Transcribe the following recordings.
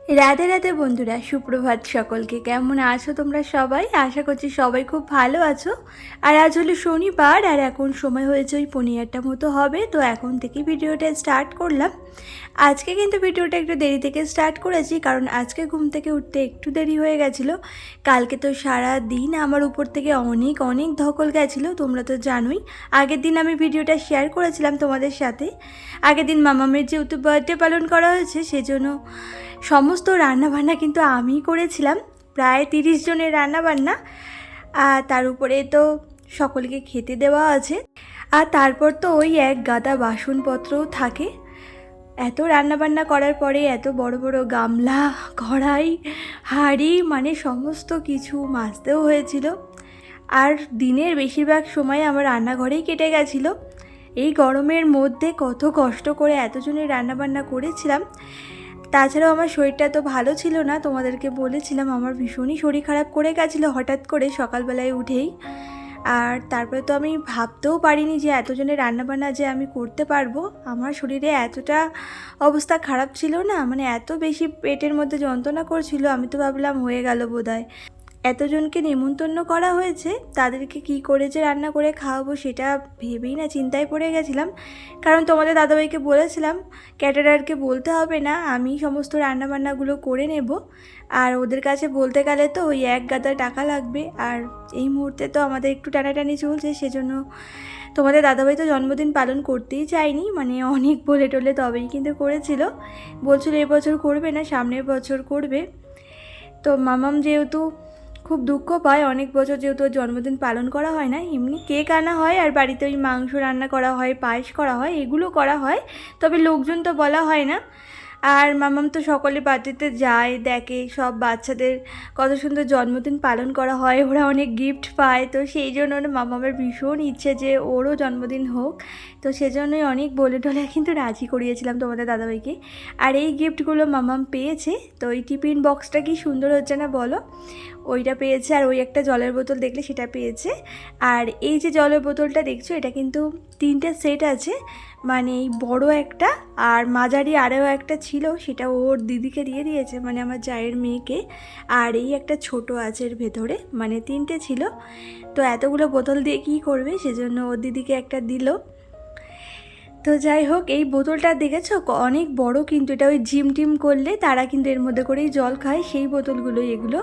রাধে রাধে বন্ধুরা, সুপ্রভাত সকলকে। কেমন আছো তোমরা সবাই? আশা করছি সবাই খুব ভালো আছো। আর আজ হলো শনিবার, আর এখন সময় হয়েছে ওই 1:15 মতো হবে। তো এখন থেকে ভিডিওটা স্টার্ট করলাম। আজকে কিন্তু ভিডিওটা একটু দেরি থেকে স্টার্ট করেছি, কারণ আজকে ঘুম থেকে উঠতে একটু দেরি হয়ে গেছিলো। কালকে তো সারা দিন আমার উপর থেকে অনেক অনেক ধকল গেছিলো, তোমরা তো জানোই। আগের দিন আমি ভিডিওটা শেয়ার করেছিলাম তোমাদের সাথে। আগের দিন মামামের যেহেতু বার্থডে পালন করা হয়েছে, সেজন্য সমস্ত রান্নাবান্না কিন্তু আমিই করেছিলাম। প্রায় 30 জনের রান্নাবান্না, আর তার উপরে তো সকলকে খেতে দেওয়া আছে। আর তারপর তো ওই এক গাদা বাসনপত্রও থাকে। এত রান্নাবান্না করার পরে এত বড় বড় গামলা, কড়াই, হাঁড়ি, মানে সমস্ত কিছু মাজতেও হয়েছিল। আর দিনের বেশিরভাগ সময় আমার রান্নাঘরেই কেটে গেছিলো। এই গরমের মধ্যে কত কষ্ট করে এতজনের রান্নাবান্না করেছিলাম। তাছাড়াও আমার শরীরটা তো ভালো ছিল না, তোমাদেরকে বলেছিলাম আমার ভীষণই শরীর খারাপ করে গেছিলো হঠাৎ করে সকালবেলায় উঠেই। আর তারপরে তো আমি ভাবতেও পারিনি যে এতজনের রান্নাবান্না যে আমি করতে পারবো। আমার শরীরে এতটা অবস্থা খারাপ ছিল না, মানে এত বেশি পেটের মধ্যে যন্ত্রণা করছিল, আমি তো ভাবলাম হয়ে গেল বোধহয়। এতজনকে নেমন্তন্ন করা হয়েছে, তাদেরকে কি করে যে রান্না করে খাওয়াবো সেটা ভেবেই না চিন্তায় পড়ে গেছিলাম। কারণ তোমাদের দাদাভাইকে বলেছিলাম ক্যাটারারকে বলতে হবে না, আমি সমস্ত রান্নাবান্নাগুলো করে নেব। আর ওদের কাছে বলতে গেলে তো ওই এক গাদা টাকা লাগবে। আর এই মুহূর্তে তো আমাদের একটু টানাটানি চলছে, সেজন্য তোমাদের দাদাভাই তো জন্মদিন পালন করতেই চায়নি, মানে অনেক বলে টলে তবেই কিন্তু করেছিল। বলছিল এবছর করবে না, সামনের বছর করবে। তো মামাম যেহেতু খুব দুঃখ পায়, অনেক বছর যেহেতু জন্মদিন পালন করা হয় না, এমনি কেক আনা হয় আর বাড়িতে ওই মাংস রান্না করা হয়, পায়েস করা হয়, এগুলো করা হয়, তবে লোকজন তো বলা হয় না। আর মামাম তো সকলে বার্থডেতে যায়, দেখে সব বাচ্চাদের কত সুন্দর জন্মদিন পালন করা হয়, ওরা অনেক গিফট পায়। তো সেই জন্য মামামের ভীষণ ইচ্ছে যে ওরও জন্মদিন হোক। তো সেজন্যই অনেক বলে টলে কিন্তু রাজি করিয়েছিলাম তোমাদের দাদাভাইকে। আর এই গিফটগুলো মামাম পেয়েছে। তো এই টিফিন বক্সটা কি সুন্দর হচ্ছে না বলো, ওইটা পেয়েছে। আর ওই একটা জলের বোতল দেখলে সেটা পেয়েছে। আর এই যে জলের বোতলটা দেখছো, এটা কিন্তু 3টে সেট আছে, মানে এই বড় একটা আর মাঝারি আরও একটা ছিল, সেটা ওর দিদিকে দিয়ে দিয়েছে, মানে আমার জায়ের মেয়েকে। আর এই একটা ছোট আছে এর ভেতরে, মানে 3টে ছিল। তো এতগুলো বোতল দিয়ে কী করবে, সেজন্য ওর দিদিকে একটা দিল। তো যাই হোক, এই বোতলটা দেখেছো অনেক বড়, কিন্তু এটা ওই জিম টিম করলে তারা কিন্তু এর মধ্যে করেই জল খায়, সেই বোতলগুলো এগুলো।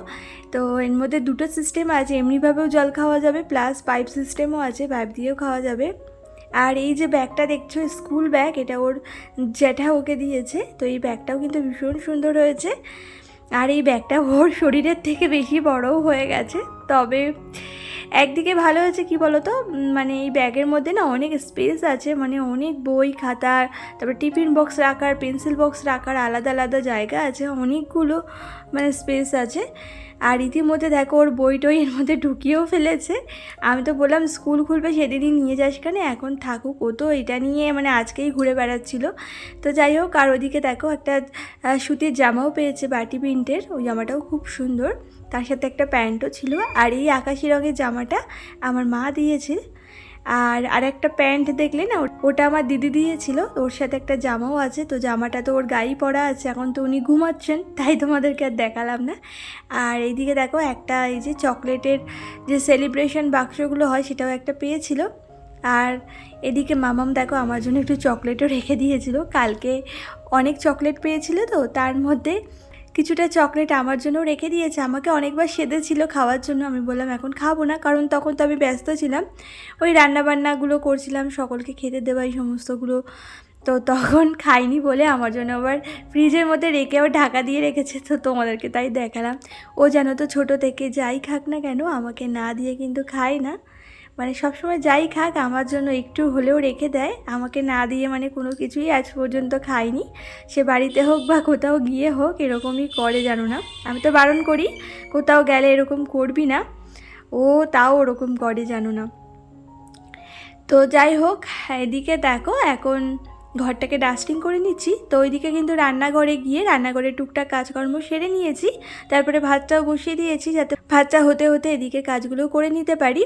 তো এর মধ্যে 2টো সিস্টেম আছে, এমনিভাবেও জল খাওয়া যাবে, প্লাস পাইপ সিস্টেমও আছে, পাইপ দিয়েও খাওয়া যাবে। আর এই যে ব্যাগটা দেখছো স্কুল ব্যাগ, এটা ওর জ্যাঠা ওকে দিয়েছে। তো এই ব্যাগটাও কিন্তু ভীষণ সুন্দর হয়েছে। আর এই ব্যাগটা ওর শরীরের থেকে বেশি বড়ও হয়ে গেছে। তবে একদিকে ভালো হয়েছে কি বলো তো, মানে এই ব্যাগের মধ্যে না অনেক স্পেস আছে, মানে অনেক বই খাতা, তারপর টিফিন বক্স রাখার, পেন্সিল বক্স রাখার আলাদা আলাদা জায়গা আছে, অনেকগুলো মানে স্পেস আছে। আর ইতিমধ্যে দেখো ওর বই টই এর মধ্যে ঢুকিয়েও ফেলেছে। আমি তো বললাম স্কুল খুলবে সেদিনই নিয়ে যাস কেন, এখন থাকুক। ও তো এটা নিয়ে মানে আজকেই ঘুরে বেড়াচ্ছিল। তো যাই হোক, আর ওদিকে দেখো একটা সুতির জামাও পেয়েছে বাটি প্রিন্টের, ওই জামাটাও খুব সুন্দর, তার সাথে একটা প্যান্টও ছিল। আর এই আকাশি রঙের জামাটা আমার মা দিয়েছে। আর একটা প্যান্ট দেখলে না, ওটা আমার দিদি দিয়েছিল, ওর সাথে একটা জামাও আছে। তো জামাটা তো ওর গায়ে পরা আছে, এখন তো উনি ঘুমাচ্ছেন, তাই তোমাদেরকে আর দেখালাম না। আর এইদিকে দেখো একটা এই যে চকলেটের যে সেলিব্রেশন বাক্সগুলো হয়, সেটাও একটা পেয়েছিল। আর এদিকে মামাম দেখো আমার জন্য একটু চকলেটও রেখে দিয়েছিল, কালকে অনেক চকলেট পেয়েছিল, তো তার মধ্যে কিছুটা চকলেট আমার জন্য রেখে দিয়েছে। আমাকে অনেকবার সেধেছিল খাওয়ার জন্য, আমি বললাম এখন খাবো না, কারণ তখন তো আমি ব্যস্ত ছিলাম, ওই রান্নাবান্নাগুলো করছিলাম, সকলকে খেতে দেওয়া এই সমস্তগুলো। তো তখন খাইনি বলে আমার জন্য আবার ফ্রিজের মধ্যে রেখে আবার ঢাকা দিয়ে রেখেছে। তো তোমাদেরকে তাই দেখালাম। ও জানো তো ছোটো থেকে যাই খাক না কেন, আমাকে না দিয়ে কিন্তু খায় না, মানে সবসময় যাই খাক আমার জন্য একটু হলেও রেখে দেয়, আমাকে না দিয়ে মানে কোনো কিছুই আজ পর্যন্ত খাইনি। সে বাড়িতে হোক বা কোথাও গিয়ে হোক এরকমই করে, জানো না। আমি তো বারণ করি কোথাও গেলে এরকম করবি না, ও তাও ওরকম করে, জানো না। তো যাই হোক, এদিকে দেখো এখন ঘরটাকে ডাস্টিং করে নিচ্ছি। তো ওইদিকে কিন্তু রান্নাঘরে গিয়ে রান্নাঘরে টুকটাক কাজকর্ম সেরে নিয়েছি, তারপরে ভাতটাও বসিয়ে দিয়েছি, যাতে ভাতটা হতে হতে এদিকে কাজগুলো করে নিতে পারি।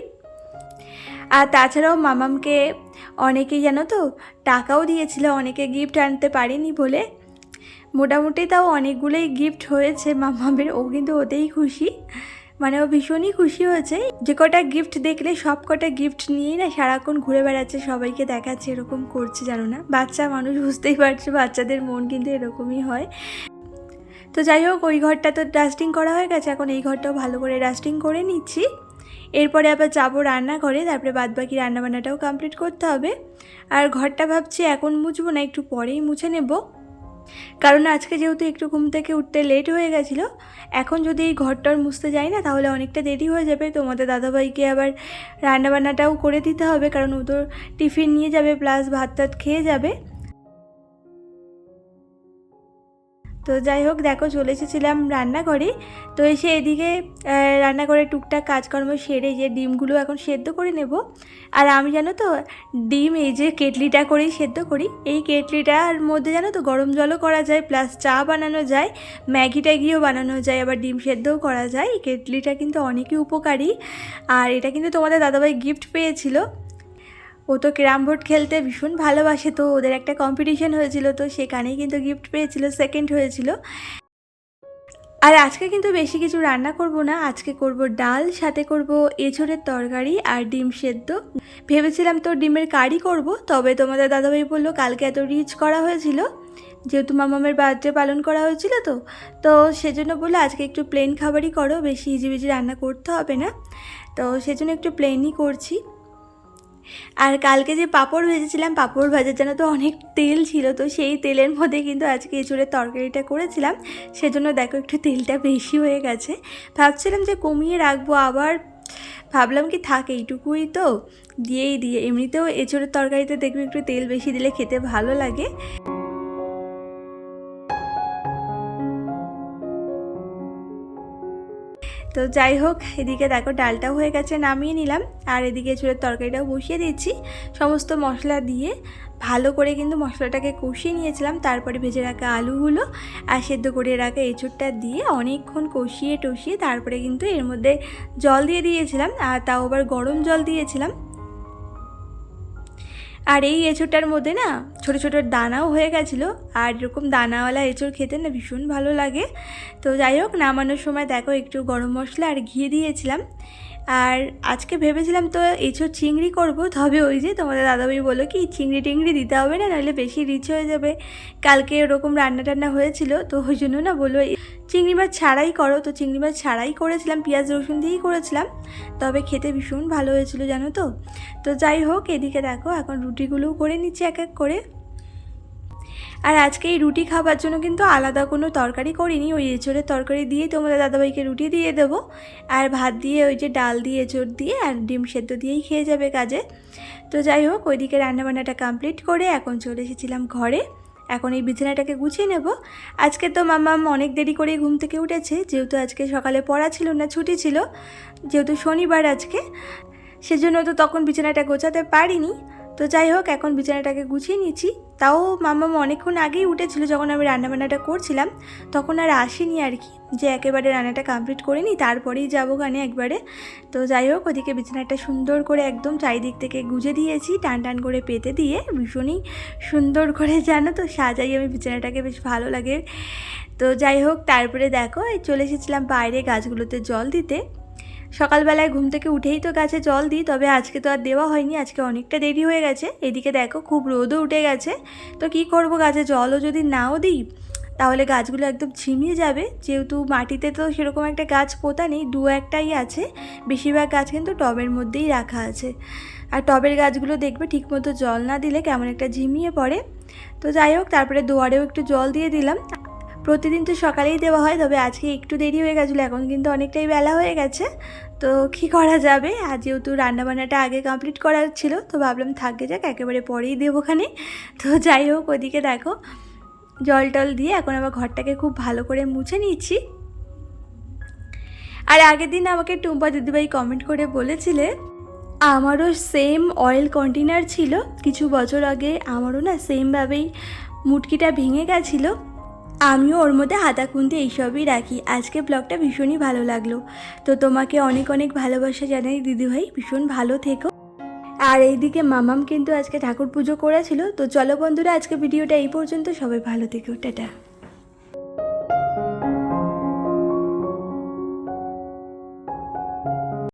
আর তাছাড়াও মামামকে অনেকেই জানো তো টাকাও দিয়েছিল, অনেকে গিফট আনতে পারেনি বলে। মোটামুটি তাও অনেকগুলোই গিফট হয়েছে মামামের, ও কিন্তু ওতেই খুশি, মানে ও ভীষণই খুশি হয়েছে। যে কটা গিফট দেখলে সব কটা গিফট নিয়েই না সারাক্ষণ ঘুরে বেড়াচ্ছে, সবাইকে দেখাচ্ছে, এরকম করছে জানো না। বাচ্চা মানুষ, বুঝতেই পারছো বাচ্চাদের মন কিন্তু এরকমই হয়। তো যাই হোক, ওই ঘরটা তো ডাস্টিং করা হয়ে গেছে, এখন এই ঘরটাও ভালো করে ডাস্টিং করে নিচ্ছি। এরপরে আবার যাবো রান্নাঘরে, তারপরে বাদবাকি রান্নাবান্নাটাও কমপ্লিট করতে হবে। আর ঘরটা ভাবছি এখন মুছবো না, একটু পরেই মুছে নেব, কারণ আজকে যেহেতু একটু ঘুম থেকে উঠতে লেট হয়ে গেছিলো। এখন যদি এই ঘরটার মুছতে যাই না তাহলে অনেকটা দেরি হয়ে যাবে। তোমাদের দাদাভাইকে আবার রান্নাবান্নাটাও করে দিতে হবে, কারণ ও তো টিফিন নিয়ে যাবে প্লাস ভাত টাত খেয়ে যাবে। তো যাই হোক, দেখো চলে এসেছিলাম রান্নাঘরে। তো এসে এদিকে রান্নাঘরে টুকটাক কাজকর্ম সেরে যে ডিমগুলো এখন সেদ্ধ করে নেব। আর আমি জানো তো ডিম এই যে কেটলিটা করেই সেদ্ধ করি। এই কেটলিটার মধ্যে জানো তো গরম জলও করা যায়, প্লাস চা বানানো যায়, ম্যাগি ট্যাগিও বানানো যায়, আবার ডিম সেদ্ধও করা যায়। এই কেটলিটা কিন্তু অনেকই উপকারী। আর এটা কিন্তু তোমাদের দাদাভাই গিফট পেয়েছিল। ও তো ক্যারাম বোর্ড খেলতে ভীষণ ভালোবাসে, তো ওদের একটা কম্পিটিশন হয়েছিল, তো সেখানেই কিন্তু গিফট পেয়েছিল, সেকেন্ড হয়েছিল। আর আজকে কিন্তু বেশি কিছু রান্না করব না, আজকে করব ডাল, সাথে করব এঁচোড়ের তরকারি আর ডিম সেদ্ধ। ভেবেছিলাম তো ডিমের কারি করব, তবে তোমাদের দাদাভাই বললো কালকে এত রিচ করা হয়েছিল, যেহেতু মামামের বার্থডে পালন করা হয়েছিল, তো সেজন্য বললো আজকে একটু প্লেন খাবারই করো, বেশি হিজিবিজি রান্না করতে হবে না। তো সেজন্য একটু প্লেনই করছি। আর কালকে যে পাঁপড় ভেজেছিলাম, পাঁপড় ভাজার জন্য তো অনেক তেল ছিল, তো সেই তেলের মধ্যে কিন্তু আজকে এঁচোড়ের তরকারিটা করেছিলাম, সেজন্য দেখো একটু তেলটা বেশি হয়ে গেছে। ভাবছিলাম যে কমিয়ে রাখবো, আবার ভাবলাম কি থাক এইটুকুই তো দিয়েই দিয়ে, এমনিতেও এঁচোড়ের তরকারিতে দেখবে একটু তেল বেশি দিলে খেতে ভালো লাগে। তো যাই হোক, এদিকে দেখো ডালটাও হয়ে গেছে, নামিয়ে নিলাম। আর এদিকে এঁচোড়ের তরকারিটাও বসিয়ে দিচ্ছি, সমস্ত মশলা দিয়ে ভালো করে কিন্তু মশলাটাকে কষিয়ে নিয়েছিলাম। তারপরে ভেজে রাখা আলুগুলো আর সেদ্ধ করে রাখা এঁচোড়টা দিয়ে অনেকক্ষণ কষিয়ে টষিয়ে তারপরে কিন্তু এর মধ্যে জল দিয়ে দিয়েছিলাম, আর তাও আবার গরম জল দিয়েছিলাম। আর এই এঁচোড়টার মধ্যে না ছোটো ছোটো দানাও হয়ে গেছিলো, আর এরকম দানাওয়ালা এঁচোড় খেতে না ভীষণ ভালো লাগে। তো যাই হোক, নামানোর সময় দেখো একটু গরম মশলা আর ঘি দিয়েছিলাম। আর আজকে ভেবেছিলাম তো এঁচোড় চিংড়ি করব, তবে ওই যে তোমাদের দাদাভাই বললো কি চিংড়ি টিংড়ি দিতে হবে না, নাহলে বেশি রিচ হয়ে যাবে। কালকে ওরকম রান্না টান্না হয়েছিল, তো ওই জন্য না বললো চিংড়ি মাছ ছাড়াই করো। তো চিংড়ি মাছ ছাড়াই করেছিলাম, পেঁয়াজ রসুন দিয়েই করেছিলাম, তবে খেতে ভীষণ ভালো হয়েছিল জানো তো। তো যাই হোক, এদিকে দেখো এখন রুটিগুলোও করে নিচ্ছি এক এক করে। আর আজকে এই রুটি খাবার জন্য কিন্তু আলাদা কোনো তরকারি করিনি, ওই এঁচোড়ের তরকারি দিয়েই তোমাদের দাদাভাইকে রুটি দিয়ে দেবো। আর ভাত দিয়ে ওই যে ডাল দিয়ে এঁচোড় দিয়ে আর ডিম সেদ্ধ দিয়েই খেয়ে যাবে কাজে। তো যাই হোক, ওইদিকে রান্নাবান্নাটা কমপ্লিট করে এখন চলে এসেছিলাম ঘরে। এখন এই বিছানাটাকে গুছিয়ে নেব। আজকে তো মাম্মাম অনেক দেরি করে ঘুম থেকে উঠেছে, যেহেতু আজকে সকালে পড়া ছিল না, ছুটি ছিল, যেহেতু শনিবার আজকে, সেজন্য তো তখন বিছানাটা গোছাতে পারিনি। তো যাই হোক, এখন বিছানাটাকে গুছিয়ে নিচ্ছি। তাও মাম্মাম অনেকক্ষণ আগেই উঠেছিল, যখন আমি রান্নাবান্নাটা করছিলাম তখন আর আসেনি আর কি, যে একেবারে রান্নাটা কমপ্লিট করে নিই তারপরেই যাবো গানে একবারে। তো যাই হোক, ওদিকে বিছানাটা সুন্দর করে একদম চারিদিক থেকে গুজে দিয়েছি, টান টান করে পেতে দিয়ে ভীষণই সুন্দর করে জানো তো সাজাই আমি বিছানাটাকে, বেশ ভালো লাগে। তো যাই হোক, তারপরে দেখো চলে এসেছিলাম বাইরে গাছগুলোতে জল দিতে। সকালবেলায় ঘুম থেকে উঠেই তো গাছে জল দিই, তবে আজকে তো আর দেওয়া হয়নি, আজকে অনেকটা দেরি হয়ে গেছে। এদিকে দেখো খুব রোদও উঠে গেছে, তো কি করব, গাছে জলও যদি নাও দিই তাহলে গাছগুলো একদম ঝিমিয়ে যাবে। যেহেতু মাটিতে তো সেরকম একটা গাছ পোতা নেই, দু একটাই আছে, বেশিরভাগ গাছ কিন্তু টবের মধ্যেই রাখা আছে। আর টবের গাছগুলো দেখবে ঠিকমতো জল না দিলে কেমন একটা ঝিমিয়ে পড়ে। তো যাই হোক, তারপরে দুয়ারেও একটু জল দিয়ে দিলাম। প্রতিদিন তো সকালেই দেওয়া হয়, তবে আজকে একটু দেরি হয়ে গেছিলো, এখন কিন্তু অনেকটাই বেলা হয়ে গেছে, তো কী করা যাবে। আর যেহেতু রান্নাবান্নাটা আগে কমপ্লিট করার ছিল, তো ভাবলাম থাকে যাক, একেবারে পরেই দেবোখানে। তো যাই হোক, ওদিকে দেখো জল টল দিয়ে এখন আবার ঘরটাকে খুব ভালো করে মুছে নিচ্ছি। আর আগের দিন আমাকে টুম্পা দিদিভাই কমেন্ট করে বলেছিলে আমারও সেম অয়েল কন্টেনার ছিল কিছু বছর আগে, আমারও না সেমভাবেই মুটকিটা ভেঙে গেছিলো, আমিও ওর মধ্যে হাতা খুন্তি এইসবই রাখি। আজকে ব্লগটা ভীষণই ভালো লাগলো, তো তোমাকে অনেক অনেক ভালোবাসা জানাই দিদিভাই, ভীষণ ভালো থেকো। আর এইদিকে মামাম কিন্তু আজকে ঠাকুর পুজো করেছিল। তো চলো বন্ধুরা, আজকে ভিডিওটা এই পর্যন্ত, সবাই ভালো থেকো, টাটা।